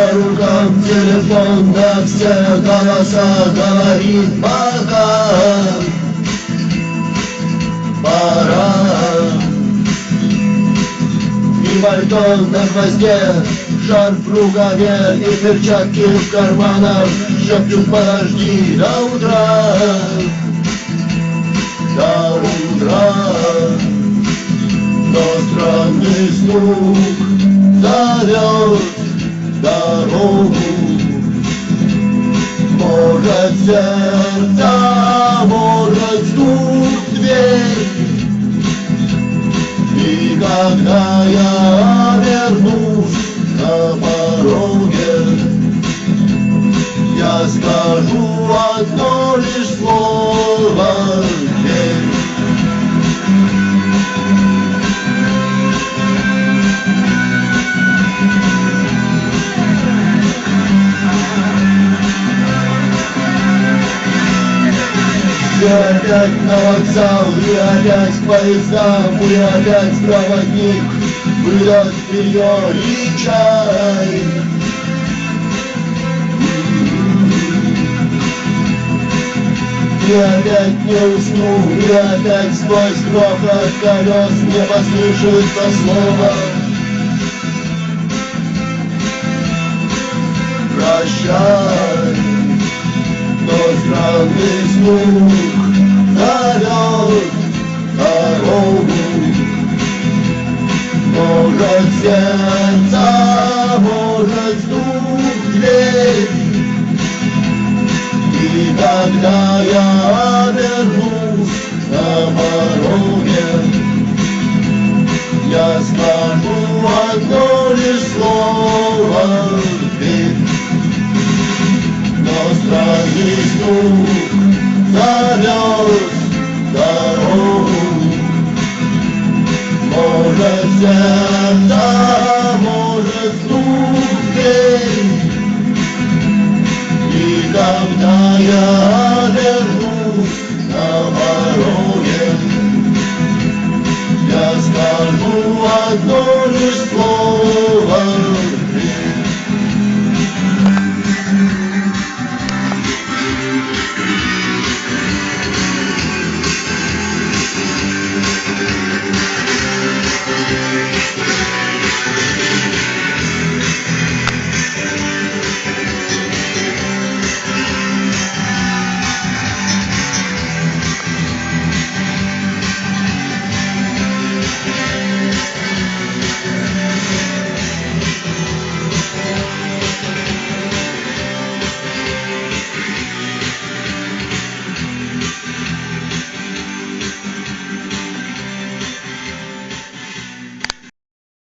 по рукам телефон, на все голоса говорит пока. Пора. И пальто на хвосте, шарф в рукаве и перчатки в карманах шепчут: подожди до утра, до утра. Но странный звук зовет дорогу. Может, сердце, может, стук в дверь. И когда я вернусь на пороге, я скажу одно лишь слово: верь. И опять на вокзал, и опять к поездам, и опять проводник выдает белье и чай. И опять не усну, и опять сквозь грохот колес не послышится слово: прощай. Но странный звук зовет дорогу. Может, сердце, может, стук в дверь. И когда я вернусь на пороге, я скажу одно лишь слово: верь. Но странный звук зовет дорогу. Может, сердце, может, стук в дверь. И когда я